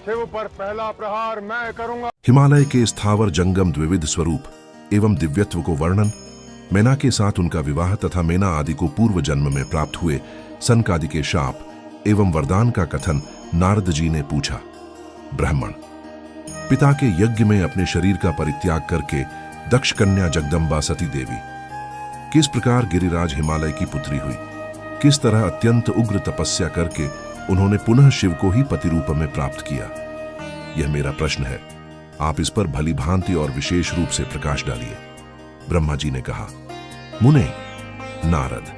शिव पर पहला प्रहार मैं करूंगा। हिमालय के स्थावर जंगम द्विविध स्वरूप एवं दिव्यत्व को वर्णन, मैना के साथ उनका विवाह तथा मैना आदि को पूर्व जन्म में प्राप्त हुए सनकादि के शाप एवं वरदान का कथन नारद जी ने पूछा। ब्राह्मण, पिता के यज्ञ में अपने शरीर का परित्याग करके दक्ष कन्या जगदम्बा सती देवी किस प्रकार गिरिराज हिमालय की पुत्री हुई, किस तरह अत्यंत उग्र तपस्या करके उन्होंने पुनः शिव को ही पति रूप में प्राप्त किया, यह मेरा प्रश्न है। आप इस पर भली भांति और विशेष रूप से प्रकाश डालिए। ब्रह्मा जी ने कहा, मुने नारद,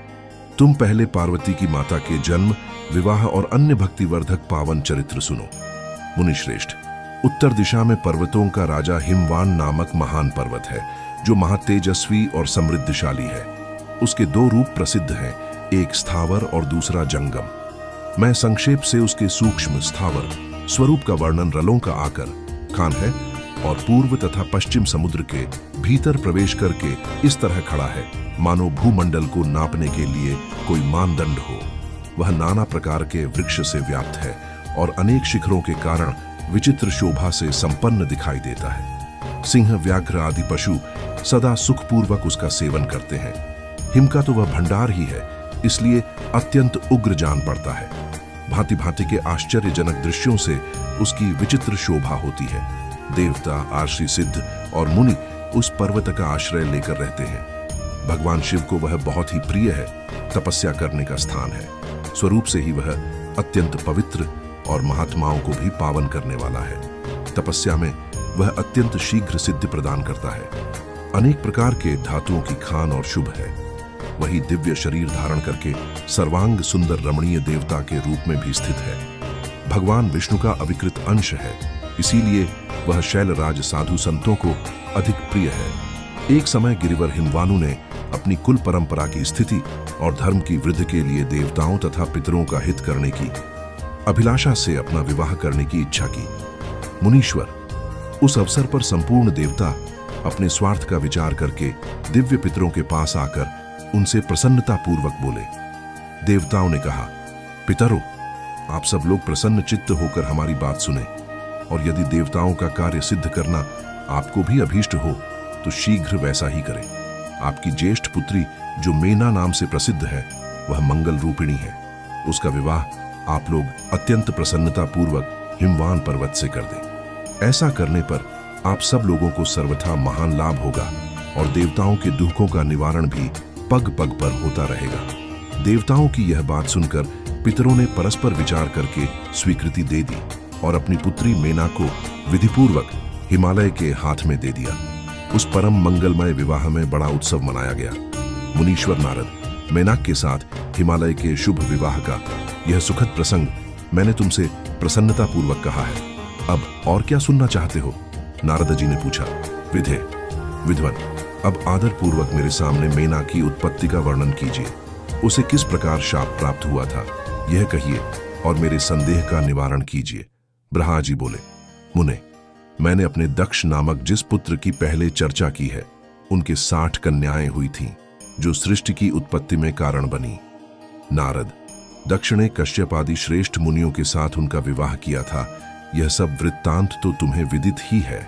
तुम पहले पार्वती की माता के जन्म, विवाह और अन्य भक्तिवर्धक पावन चरित्र सुनो। मुनि श्रेष्ठ, उत्तर दिशा में पर्वतों का राजा हिमवान नामक महान पर्वत है, जो महातेजस्वी और समृद्धशाली है। उसके दो रूप प्रसिद्ध हैं, एक स्थावर और दूसरा जंगम। मैं संक्षेप से उसके सूक्ष्म स्थावर स्वरूप का वर्णन रलों का आकर खान है और पूर्व तथा पश्चिम समुद्र के भीतर प्रवेश करके इस तरह खड़ा है मानो भूमंडल को नापने के लिए कोई मानदंड हो। वह नाना प्रकार के वृक्ष से व्याप्त है और अनेक शिखरों के कारण विचित्र शोभा से संपन्न दिखाई देता है। सिंह, व्याघ्र आदि पशु सदा सुखपूर्वक उसका सेवन करते हैं। हिम का तो वह भंडार ही है, इसलिए अत्यंत उग्र जान पड़ता है। भांति भांति के आश्चर्यजनक दृश्यों से उसकी विचित्र शोभा होती है। देवता, आर्षि, सिद्ध और मुनि उस पर्वत का आश्रय लेकर रहते हैं। भगवान शिव को वह बहुत ही प्रिय है, तपस्या करने का स्थान है। स्वरूप से ही वह अत्यंत पवित्र और महात्माओं को भी पावन करने वाला है। तपस्या में वह अत्यंत शीघ्र सिद्धि प्रदान करता है। अनेक प्रकार के धातुओं की खान और शुभ है। वही दिव्य शरीर धारण करके सर्वांग सुंदर रमणीय देवता के रूप में भी स्थित है। भगवान विष्णु का अविकृत अंश है, इसीलिए वह शैलराज साधु संतों को अधिक प्रिय है। एक समय गिरिवर हिमवानु ने अपनी कुल परंपरा की स्थिति और धर्म की वृद्धि के लिए देवताओं तथा पितरों का हित करने की अभिलाषा से अपना विवाह करने की इच्छा की। मुनीश्वर, उस अवसर पर संपूर्ण देवता अपने स्वार्थ का विचार करके दिव्य पितरों के पास आकर उनसे प्रसन्नता पूर्वक बोले। देवताओं ने कहा, पितरों, आप सब लोग प्रसन्न चित्त होकर हमारी बात सुने, और यदि देवताओं का कार्य सिद्ध करना आपको भी अभीष्ट हो तो शीघ्र वैसा ही करें। आपकी ज्येष्ठ पुत्री जो मैना नाम से प्रसिद्ध है, वह मंगल रूपिणी है। उसका विवाह आप लोग अत्यंत प्रसन्नता पूर्वक हिमवान पर्वत से कर दें। ऐसा करने पर आप सब लोगों को सर्वथा महान लाभ होगा और देवताओं के दुखों का निवारण भी पग पग पर होता रहेगा। देवताओं की यह बात सुनकर पितरों ने परस्पर विचार करके स्वीकृति दे दी और अपनी पुत्री मैना को विधिपूर्वक हिमालय के हाथ में दे दिया। उस परम मंगलमय विवाह में बड़ा उत्सव मनाया गया। मुनीश्वर नारद, मैनाक के साथ हिमालय के शुभ विवाह का यह सुखद प्रसंग मैंने तुमसे प्रसन्नता पूर्वक कहा है। अब और क्या सुनना चाहते हो? नारद जी ने पूछा। विधे, विद्वान, अब आदर पूर्वक मेरे सामने मैना की उत्पत्ति का वर्णन कीजिए। उसे किस प्रकार शाप प्राप्त हुआ था, यह कहिए और मेरे संदेह का निवारण कीजिए। ब्रह्मा जी बोले, मुने, मैंने अपने दक्ष नामक जिस पुत्र की पहले चर्चा की है, उनके 60 कन्याएं हुई थीं, जो सृष्टि की उत्पत्ति में कारण बनी। नारद, दक्ष ने कश्यप आदि श्रेष्ठ मुनियों के साथ उनका विवाह किया था। यह सब वृत्तांत तो तुम्हें विदित ही है।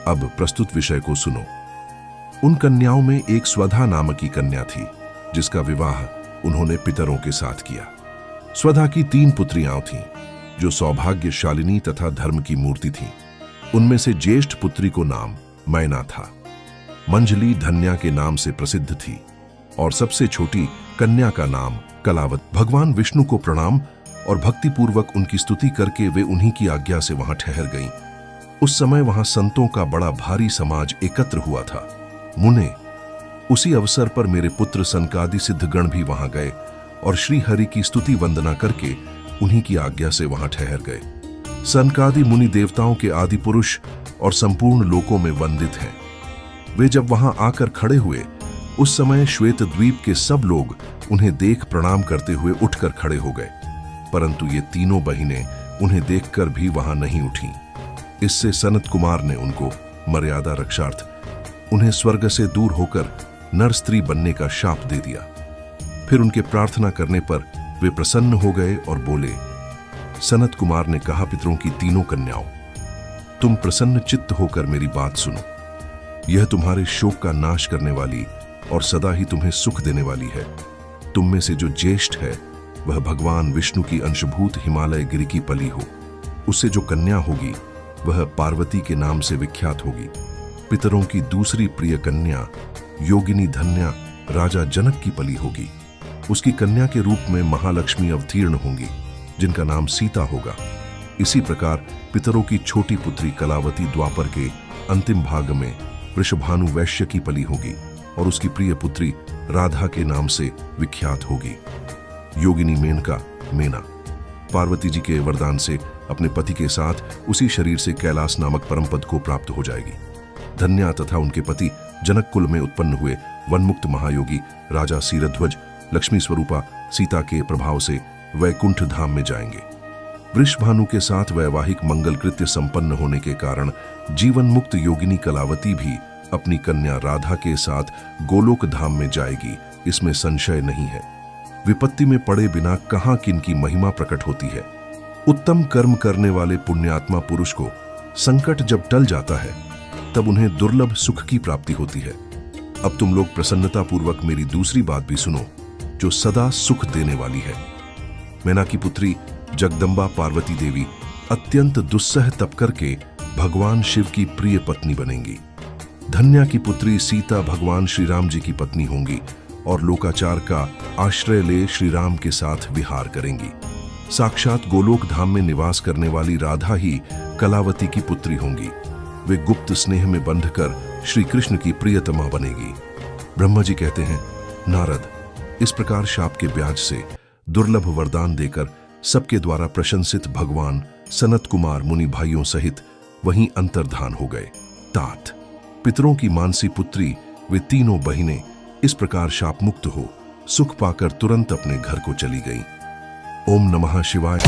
अब प्रस्तुत विषय को सुनो। उन कन्याओं में एक स्वधा नामक की कन्या थी, जिसका विवाह उन्होंने पितरों के साथ किया। स्वधा की 3 पुत्रियां थीं, जो सौभाग्यशालिनी तथा धर्म की मूर्ति थीं। उनमें से ज्येष्ठ पुत्री को नाम मैना था। मंजली धन्या के नाम से प्रसिद्ध थी और सबसे छोटी कन्या का नाम कलावत। भगवान विष्णु को प्रणाम और भक्तिपूर्वक उनकी स्तुति करके वे उन्हीं की आज्ञा से वहां ठहर गईं। उस समय वहां संतों का बड़ा भारी समाज एकत्र हुआ था। मुने, उसी अवसर पर मेरे पुत्र सनकादि सिद्धगण भी वहां गए और श्री हरि की स्तुति वंदना करके उन्हीं की आज्ञा से वहां ठहर गए। सनकादि मुनि देवताओं के आदि पुरुष और संपूर्ण लोकों में वंदित हैं। वे जब वहां आकर खड़े हुए, उस समय श्वेत द्वीप के सब लोग उन्हें देख प्रणाम करते हुए उठकर खड़े हो गए, परंतु ये तीनों बहिनें उन्हें देखकर भी वहां नहीं उठीं। इससे सनत कुमार ने उनको मर्यादा रक्षार्थ उन्हें स्वर्ग से दूर होकर नर स्त्री बनने का शाप दे दिया। फिर उनके प्रार्थना करने पर वे प्रसन्न हो गए और बोले, सनत कुमार ने कहा, पितरों की तीनों कन्याओं, तुम प्रसन्न चित्त होकर मेरी बात सुनो। यह तुम्हारे शोक का नाश करने वाली और सदा ही तुम्हें सुख देने वाली है। तुम में से जो ज्येष्ठ है वह भगवान विष्णु की अंशभूत हिमालय गिरि की पली हो। उससे जो कन्या होगी वह पार्वती के नाम से विख्यात होगी। पितरों की दूसरी प्रिय कन्या योगिनी धन्या राजा जनक की पली होगी। उसकी कन्या के रूप में महालक्ष्मी अवतीर्ण होंगी, जिनका नाम सीता होगा। इसी प्रकार पितरों की छोटी पुत्री कलावती द्वापर के अंतिम भाग में वृषभानु वैश्य की पली होगी और उसकी प्रिय पुत्री राधा के नाम से विख्यात होगी। योगिनी मेनका मेना पार्वती जी के वरदान से अपने पति के साथ उसी शरीर से कैलाश नामक परम पद को प्राप्त हो जाएगी। धन्या तथा उनके पति जनक कुल में उत्पन्न हुए वनमुक्त महायोगी राजा सीरध्वज लक्ष्मी स्वरूपा सीता के प्रभाव से वैकुंठ धाम में जाएंगे। वृषभानु के साथ वैवाहिक मंगल कृत्य संपन्न होने के कारण जीवन मुक्त योगिनी कलावती भी अपनी कन्या राधा के साथ गोलोक धाम में जाएगी, इसमें संशय नहीं है। विपत्ति में पड़े बिना कहां किनकी महिमा प्रकट होती है। उत्तम कर्म करने वाले पुण्यात्मा पुरुष को संकट जब टल जाता है तब उन्हें दुर्लभ सुख की प्राप्ति होती है। अब तुम लोग प्रसन्नता पूर्वक मेरी दूसरी बात भी सुनो, जो सदा सुख देने वाली है। मैना की पुत्री जगदम्बा पार्वती देवी अत्यंत दुस्सह तप करके भगवान शिव की प्रिय पत्नी बनेंगी। धन्या की पुत्री सीता भगवान श्री राम जी की पत्नी होंगी और लोकाचार का आश्रय ले श्री राम के साथ विहार करेंगी। साक्षात गोलोक धाम में निवास करने वाली राधा ही कलावती की पुत्री होंगी। वे गुप्त स्नेह में बंधकर श्री कृष्ण की प्रियतमा बनेगी। ब्रह्मा जी कहते हैं, नारद, इस प्रकार शाप के ब्याज से दुर्लभ वरदान देकर सबके द्वारा प्रशंसित भगवान सनत कुमार मुनि भाइयों सहित वहीं अंतर्धान हो गए। तात पितरों की मानसी पुत्री वे तीनों बहिनें इस प्रकार शाप मुक्त हो सुख पाकर तुरंत अपने घर को चली गईं। ओम नमः शिवाय।